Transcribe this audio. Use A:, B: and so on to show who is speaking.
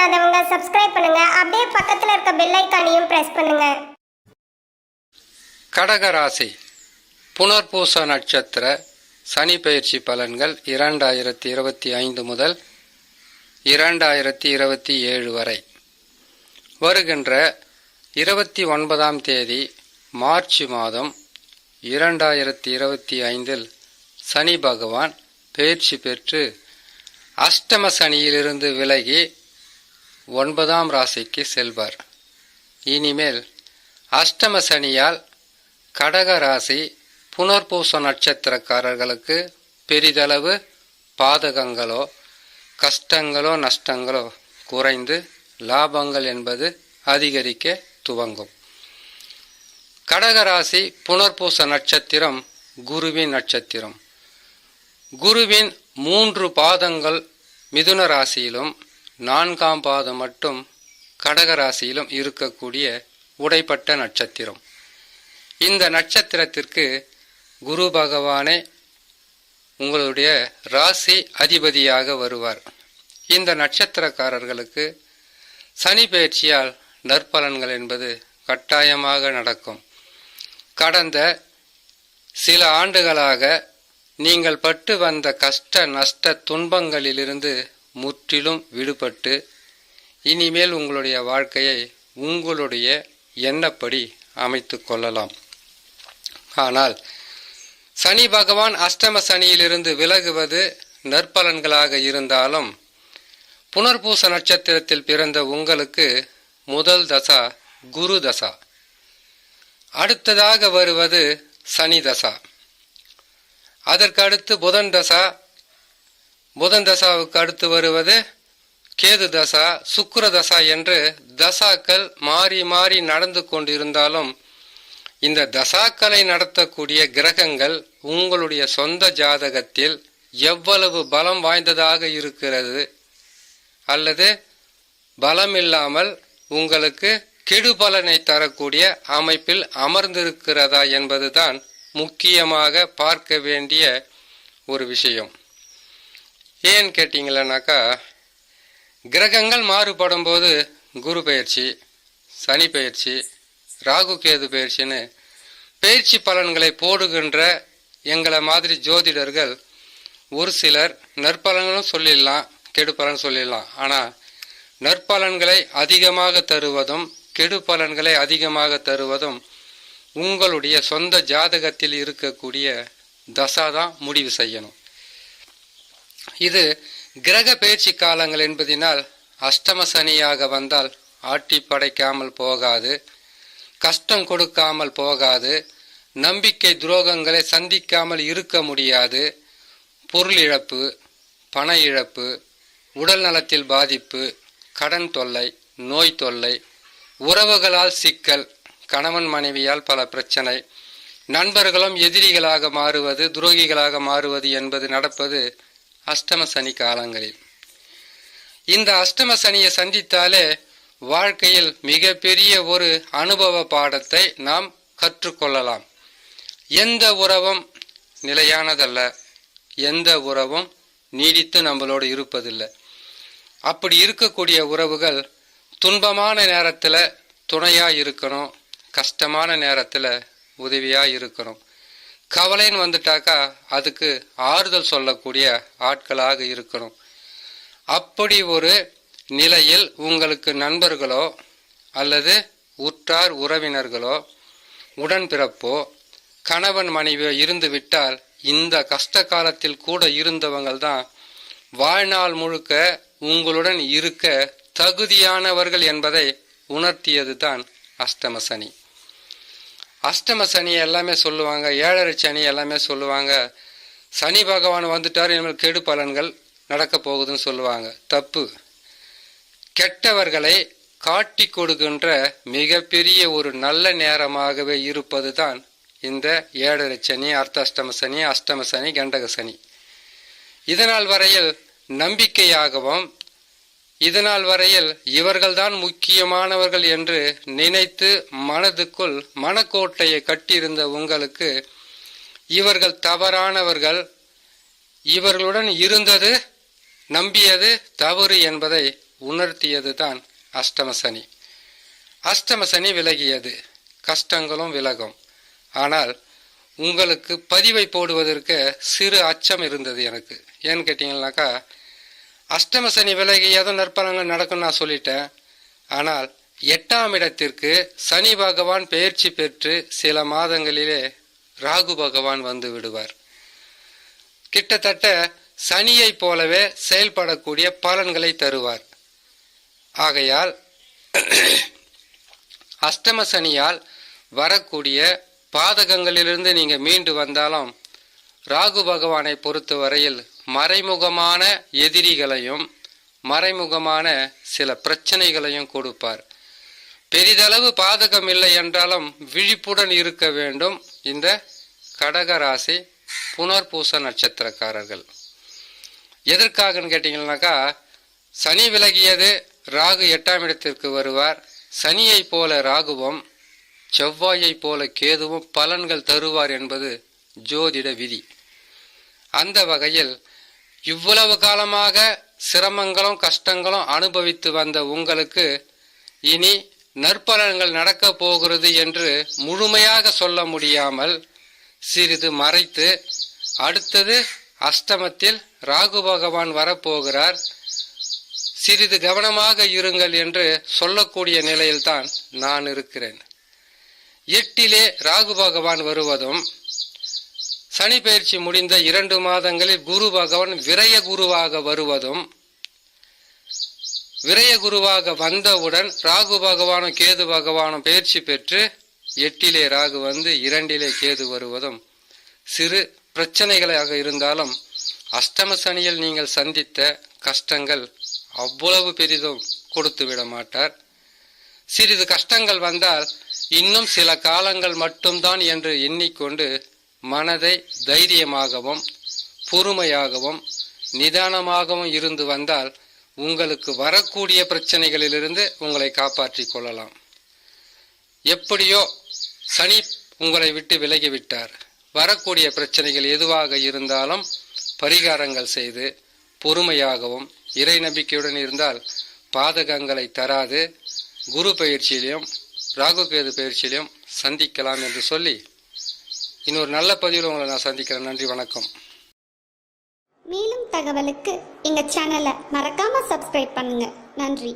A: பண்ணாதவங்க சப்ஸ்கிரைப் பண்ணுங்க. அப்படியே பக்கத்துல இருக்க பெல் ஐகானையும் பிரஸ் பண்ணுங்க.
B: கடகராசி புனர்பூச நட்சத்திர சனி பெயர்ச்சி பலன்கள் 2025 முதல் 2027 வரை. வருகின்ற 29ஆம் தேதி மார்ச் மாதம் 2025 சனி பகவான் பெயர்ச்சி பெற்று அஷ்டம சனியிலிருந்து விலகி 9ஆம் ராசிக்கு செல்வார். இனிமேல் அஷ்டம சனியால் கடக ராசி புனர்பூச நட்சத்திரக்காரர்களுக்கு பெரிதளவு பாதகங்களோ கஷ்டங்களோ நஷ்டங்களோ குறைந்து லாபங்கள் என்பது அதிகரிக்க துவங்கும். கடகராசி புனர்பூச நட்சத்திரம் குருவின் நட்சத்திரம். குருவின் 3 பாதங்கள் மிதுன ராசியிலும் 4ஆம் பாதம் மட்டும் கடகராசியிலும் இருக்கக்கூடிய உடைப்பட்ட நட்சத்திரம். இந்த நட்சத்திரத்திற்கு குரு பகவானே உங்களுடைய ராசி அதிபதியாக வருவார். இந்த நட்சத்திரக்காரர்களுக்கு சனி பெயர்ச்சியால் நற்பலன்கள் என்பது கட்டாயமாக நடக்கும். கடந்த சில ஆண்டுகளாக நீங்கள் பட்டு வந்த கஷ்ட நஷ்ட துன்பங்களிலிருந்து முற்றிலும் விடுபட்டு இனிமேல் உங்களுடைய வாழ்க்கையை உங்களுடைய எண்ணப்படி அமைத்து கொள்ளலாம். ஆனால் சனி பகவான் அஷ்டம சனியிலிருந்து விலகுவது நற்பலன்களாக இருந்தாலும் புனர்பூச நட்சத்திரத்தில் பிறந்த உங்களுக்கு முதல் தசா குரு தசா, அடுத்ததாக வருவது சனி தசா, அதற்கு அடுத்து புதன் தசா, புதன் தசாவுக்கு அடுத்து வருவது கேது தசா, சுக்கிர தசா என்று தசாக்கள் மாறி மாறி நடந்து கொண்டிருந்தாலும் இந்த தசாக்களை நடத்தக்கூடிய கிரகங்கள் உங்களுடைய சொந்த ஜாதகத்தில் எவ்வளவு பலம் வாய்ந்ததாக இருக்கிறது அல்லது பலம் இல்லாமல் உங்களுக்கு கெடுபலனை தரக்கூடிய அமைப்பில் அமர்ந்திருக்கிறதா என்பதுதான் முக்கியமாக பார்க்க வேண்டிய ஒரு விஷயம். ஏன் கேட்டீங்களனாக்கா, கிரகங்கள் மாறுபடும் போது குரு பெயர்ச்சி, சனி பெயர்ச்சி, ராகு கேது பெயர்ச்சின்னு பெயர்ச்சி பலன்களை போடுகின்ற எங்களை மாதிரி ஜோதிடர்கள் ஒரு சிலர் நற்பலன்களும் சொல்லிடலாம், கெடு பலன் சொல்லிடலாம். ஆனால் நற்பலன்களை அதிகமாக தருவதும் கெடு பலன்களை அதிகமாக தருவதும் உங்களுடைய சொந்த ஜாதகத்தில் இருக்கக்கூடிய தசா தான் முடிவு செய்யணும். இது கிரக பெயர்ச்சி காலங்கள் என்பதினால் அஷ்டம சனியாக வந்தால் ஆட்டி படைக்காமல் போகாது, கஷ்டம் கொடுக்காமல் போகாது, நம்பிக்கை துரோகங்களை சந்திக்காமல் இருக்க முடியாது. பொருள் இழப்பு, பண இழப்பு, உடல் நலத்தில் பாதிப்பு, கடன் தொல்லை, நோய் தொல்லை, உறவுகளால் சிக்கல், கணவன் மனைவியால் பல பிரச்சனை, நண்பர்களும் எதிரிகளாக மாறுவது, துரோகிகளாக மாறுவது என்பது நடப்பது அஷ்டம சனி காலங்களில். இந்த அஷ்டம சனியை சந்தித்தாலே வாழ்க்கையில் மிகப்பெரிய ஒரு அனுபவ பாடத்தை நாம் கற்றுக்கொள்ளலாம். எந்த உறவும் நிலையானதல்ல, எந்த உறவும் நீடித்து நம்மளோடு இருப்பதில்லை. அப்படி இருக்கக்கூடிய உறவுகள் துன்பமான நேரத்தில் துணையாக இருக்கணும், கஷ்டமான நேரத்தில் உதவியாக இருக்கணும். கவலைன்னு வந்துட்டாக்கா அதுக்கு ஆறுதல் சொல்லக்கூடிய ஆட்களாக இருக்கணும். அப்படி ஒரு நிலையில் உங்களுக்கு நண்பர்களோ அல்லது உற்றார் உறவினர்களோ உடன்பிறப்போ கணவன் மனைவியோ இருந்து விட்டால் இந்த கஷ்ட காலத்தில் கூட இருந்தவங்கள் தான் வாழ்நாள் முழுக்க உங்களுடன் இருக்க தகுதியானவர்கள் என்பதை உணர்த்தியது தான் அஷ்டம சனி. அஷ்டம சனி எல்லாமே சொல்லுவாங்க, 7.5 சனி எல்லாமே சொல்லுவாங்க, சனி பகவான் வந்துட்டார் இனிமேல் கெடு பலன்கள் நடக்க போகுதுன்னு சொல்லுவாங்க. தப்பு. கெட்டவர்களை காட்டி கொடுக்கின்ற மிகப்பெரிய ஒரு நல்ல நேரமாகவே இருப்பது தான் இந்த 7.5 சனி, அர்த்தாஷ்டம சனி, அஷ்டம சனி, கண்டக சனி. இதனால் வரையில் நம்பிக்கையாகவும் இதனால் வரையில் இவர்கள்தான் முக்கியமானவர்கள் என்று நினைத்து மனதுக்குள் மனக்கோட்டையை கட்டியிருந்த உங்களுக்கு இவர்கள் தவறானவர்கள், இவர்களுடன் இருந்தது நம்பியது தவறு என்பதை உணர்த்தியது தான் அஷ்டம சனி. அஷ்டம சனி விலகியது, கஷ்டங்களும் விலகும். ஆனால் உங்களுக்கு பதிவை போடுவதற்கு சிறு அச்சம் இருந்தது எனக்கு. ஏன்னு கேட்டிங்கன்னாக்கா, அஷ்டம சனி விலகியதும் நற்பலன்கள் நடக்கும் நான் சொல்லிட்டேன். ஆனால் 8ஆம் இடத்திற்கு சனி பகவான் பெயர்ச்சி பெற்று சில மாதங்களிலே ராகு பகவான் வந்து விடுவார். கிட்டத்தட்ட சனியை போலவே செயல்படக்கூடிய பலன்களை தருவார். ஆகையால் அஷ்டம சனியால் வரக்கூடிய பாதகங்களிலிருந்து நீங்க மீண்டு வந்தாலும் ராகு பகவானை பொறுத்த வரையில் மறைமுகமான எதிரிகளையும் மறைமுகமான சில பிரச்சனைகளையும் கொடுப்பார். பெரிதளவு பாதகம் இல்லை என்றாலும் விழிப்புடன் இருக்க வேண்டும் இந்த கடகராசி புனர்பூச நட்சத்திரக்காரர்கள். எதற்காகன்னு கேட்டீங்கன்னாக்கா, சனி விலகியது, ராகு 8ஆம் இடத்திற்கு வருவார். சனியை போல ராகுவும் செவ்வாயை போல கேதுவும் பலன்கள் தருவார் என்பது ஜோதிட விதி. அந்த வகையில் இவ்வளவு காலமாக சிரமங்களும் கஷ்டங்களும் அனுபவித்து வந்த உங்களுக்கு இனி நற்பலன்கள் நடக்கப் போகிறது என்று முழுமையாக சொல்ல முடியாமல் சிறிது மறைத்து, அடுத்தது அஷ்டமத்தில் ராகு பகவான் வரப்போகிறார், சிறிது கவனமாக இருங்கள் என்று சொல்லக்கூடிய நிலையில்தான் நான் இருக்கிறேன். 8லே ராகு பகவான் வருவதும், சனி பயிற்சி முடிந்த 2 மாதங்களில் குரு பகவான் விரய குருவாக வருவதும், விரய குருவாக வந்தவுடன் ராகு பகவானும் கேது பகவானும் பயிற்சி பெற்று 8லே ராகு வந்து 2லே கேது வருவதும் சிறு பிரச்சனைகளாக இருந்தாலும் அஷ்டம சனியில் நீங்கள் சந்தித்த கஷ்டங்கள் அவ்வளவு பெரிதும் கொடுத்து விட மாட்டார். சிறிது கஷ்டங்கள் வந்தால் இன்னும் சில காலங்கள் மட்டும்தான் என்று எண்ணிக்கொண்டு மனதை தைரியமாகவும் பொறுமையாகவும் நிதானமாகவும் இருந்து வந்தால் உங்களுக்கு வரக்கூடிய பிரச்சனைகளிலிருந்து உங்களை காப்பாற்றிக் கொள்ளலாம். எப்படியோ சனி உங்களை விட்டு விலகிவிட்டார். வரக்கூடிய பிரச்சனைகள் எதுவாக இருந்தாலும் பரிகாரங்கள் செய்து பொறுமையாகவும் இறை நம்பிக்கையுடன் இருந்தால் பாதகங்களை தராது. குரு பயிற்சியிலும் ராகு கேது பயிற்சியிலும் சந்திக்கலாம் என்று சொல்லி இன்னொரு நல்ல பதிவில் உங்களை நான் சந்திக்கிறேன். நன்றி, வணக்கம்.
A: மேலும் தகவலுக்கு எங்க சேனலை மறக்காம சப்ஸ்கிரைப் பண்ணுங்க. நன்றி.